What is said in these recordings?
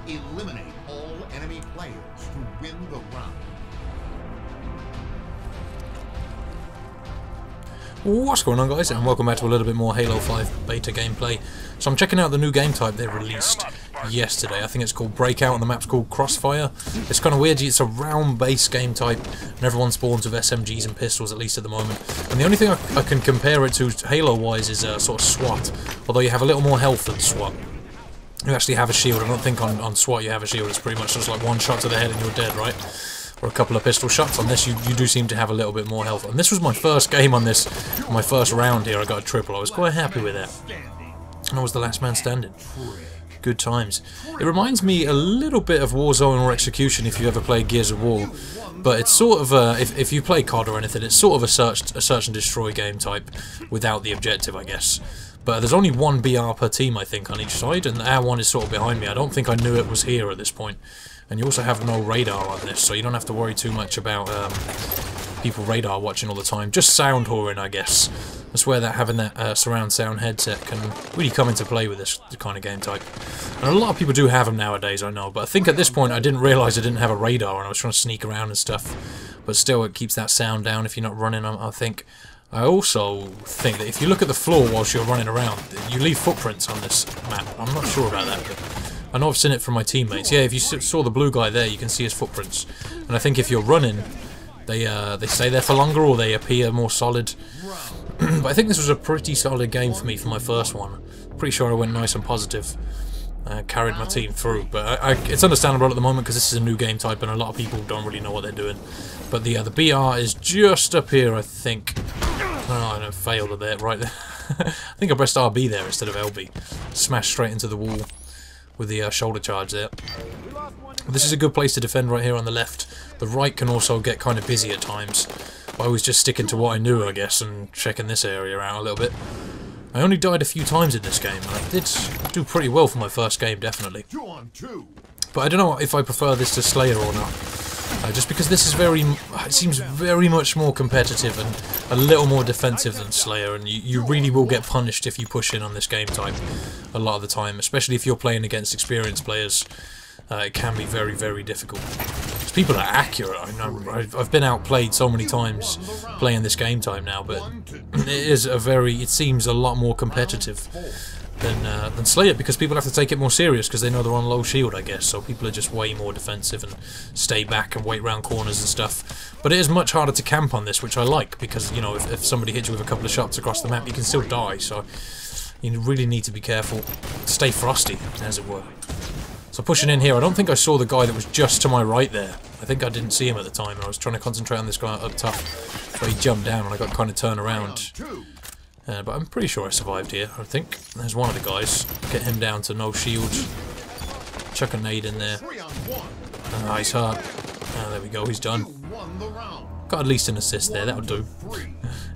Eliminate all enemy players to win the round. What's going on, guys, and welcome back to a little bit more Halo 5 beta gameplay. So I'm checking out the new game type they released yesterday. I think it's called Breakout and the map's called Crossfire. It's kind of weird, it's a round-based game type and everyone spawns with SMGs and pistols, at least at the moment. And the only thing I can compare it to Halo-wise is sort of SWAT, although you have a little more health than SWAT. You actually have a shield. I don't think on SWAT you have a shield. It's pretty much just like one shot to the head and you're dead, right? Or a couple of pistol shots. On this, you do seem to have a little bit more health. And this was my first game on this, my first round here. I got a triple. I was quite happy with that. And I was the last man standing. Good times. It reminds me a little bit of Warzone or Execution if you ever played Gears of War. But it's sort of if you play COD or anything, it's sort of a search and destroy game type without the objective, I guess. But there's only one BR per team, I think, on each side, and our one is sort of behind me. I don't think I knew it was here at this point. And you also have no radar on this, so you don't have to worry too much about people radar watching all the time. Just sound whoring, I guess. I swear that having that surround sound headset can really come into play with this kind of game type. And a lot of people do have them nowadays, I know, but I think at this point I didn't realise I didn't have a radar and I was trying to sneak around and stuff. But still, it keeps that sound down if you're not running, I think. I also think that if you look at the floor whilst you're running around, you leave footprints on this map. I'm not sure about that, but I know I've seen it from my teammates. Yeah, if you saw the blue guy there, you can see his footprints. And I think if you're running, they stay there for longer or they appear more solid. But I think this was a pretty solid game for me for my first one. Pretty sure I went nice and positive. Carried my team through, but it's understandable at the moment because this is a new game type and a lot of people don't really know what they're doing. But the BR is just up here, I think. Oh, I failed a bit right there. I think I pressed RB there instead of LB. Smashed straight into the wall with the shoulder charge there. This is a good place to defend right here on the left. The right can also get kind of busy at times. I was just sticking to what I knew, I guess, and checking this area out a little bit. I only died a few times in this game, and I did do pretty well for my first game, definitely. But I don't know if I prefer this to Slayer or not. Just because this is it seems very much more competitive and a little more defensive than Slayer, and you really will get punished if you push in on this game type a lot of the time, especially if you're playing against experienced players. It can be very, very difficult. Because people are accurate. I know, I've been outplayed so many times playing this game type now, but it seems a lot more competitive than Slayer, because people have to take it more serious because they know they're on low shield, I guess, so people are just way more defensive and stay back and wait round corners and stuff. But it is much harder to camp on this, which I like, because, you know, if somebody hits you with a couple of shots across the map, you can still die, so you really need to be careful. Stay frosty, as it were. So pushing in here, I don't think I saw the guy that was just to my right there. I think I didn't see him at the time, and I was trying to concentrate on this guy up top, so he jumped down and I got kind of turned around. But I'm pretty sure I survived here, I think. There's one of the guys. Get him down to no shield. Chuck a nade in there. Nice heart. There we go, he's done. Got at least an assist there, that'll do.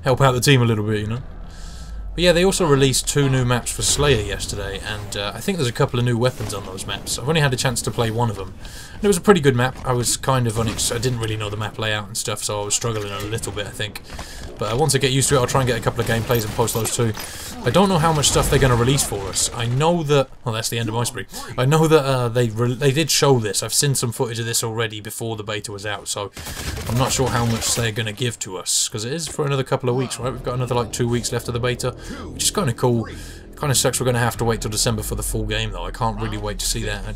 Help out the team a little bit, you know. But yeah, they also released 2 new maps for Slayer yesterday, and I think there's a couple of new weapons on those maps. I've only had a chance to play one of them. And it was a pretty good map. I was kind of I didn't really know the map layout and stuff, so I was struggling a little bit, I think. But once I get used to it, I'll try and get a couple of gameplays and post those too. I don't know how much stuff they're going to release for us. I know that... Well, that's the end of my spree. I know that they did show this. I've seen some footage of this already before the beta was out, so I'm not sure how much they're going to give to us, because it is for another couple of weeks, right? We've got another like 2 weeks left of the beta, which is kind of cool. Kind of sucks we're going to have to wait till December for the full game, though. I can't really wait to see that.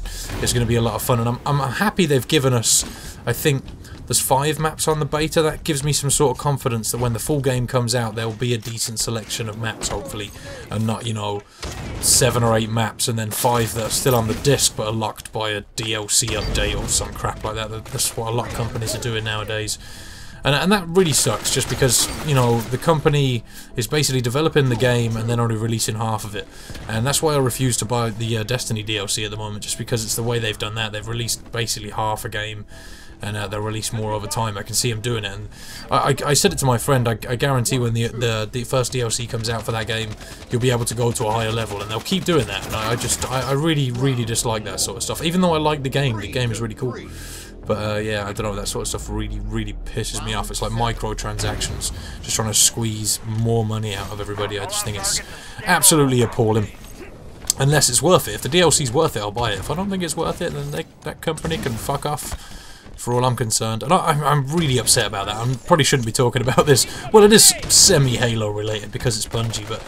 It's going to be a lot of fun, and I'm happy they've given us, I think, there's 5 maps on the beta. That gives me some sort of confidence that when the full game comes out, there'll be a decent selection of maps, hopefully, and not, you know, 7 or 8 maps and then 5 that are still on the disc but are locked by a DLC update or some crap like that. That's what a lot of companies are doing nowadays. And that really sucks, just because, you know, the company is basically developing the game and then only releasing half of it. And that's why I refuse to buy the Destiny DLC at the moment, just because it's the way they've done that. They've released basically half a game, and they'll release more over time. I can see them doing it. And I said it to my friend, I guarantee when the first DLC comes out for that game, you'll be able to go to a higher level, and they'll keep doing that. And I really, really dislike that sort of stuff. Even though I like the game is really cool. But yeah, I don't know, that sort of stuff really, really pisses me off. It's like microtransactions, just trying to squeeze more money out of everybody. I just think it's absolutely appalling. Unless it's worth it. If the DLC's worth it, I'll buy it. If I don't think it's worth it, then that company can fuck off. For all I'm concerned. And I'm really upset about that. I probably shouldn't be talking about this. Well, it is semi-Halo related because it's Bungie, but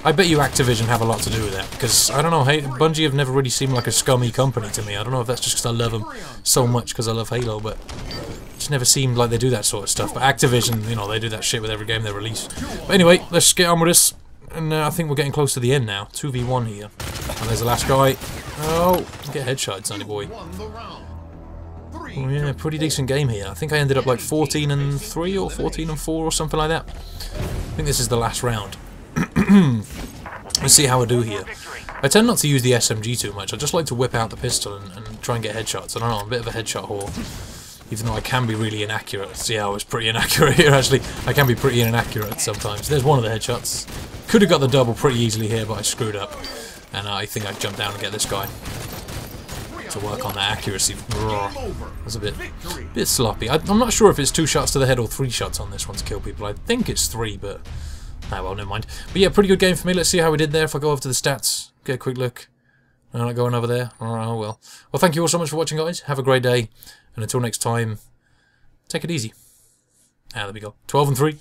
I bet you Activision have a lot to do with that. Because, I don't know, Bungie have never really seemed like a scummy company to me. I don't know if that's just because I love them so much because I love Halo, but it just never seemed like they do that sort of stuff. But Activision, you know, they do that shit with every game they release. But anyway, let's get on with this. And I think we're getting close to the end now. 2v1 here. And there's the last guy. Oh, get headshot, sonny boy. Oh yeah, pretty decent game here. I think I ended up like 14-3 or 14-4 or something like that. I think this is the last round. Let's see how I do here. I tend not to use the SMG too much. I just like to whip out the pistol and try and get headshots. I don't know, I'm a bit of a headshot whore. Even though I can be really inaccurate. See how I was pretty inaccurate here actually. I can be pretty inaccurate sometimes. There's one of the headshots. Could have got the double pretty easily here, but I screwed up. And I think I jumped down and get this guy. To work on that accuracy. That's a bit sloppy. I'm not sure if it's 2 shots to the head or 3 shots on this one to kill people. I think it's 3, but ah, well, never mind. But yeah, pretty good game for me. Let's see how we did there. If I go over to the stats, get a quick look. I'm not going over there. Oh well. Well, thank you all so much for watching, guys. Have a great day, and until next time, take it easy. Ah, there we go. 12-3.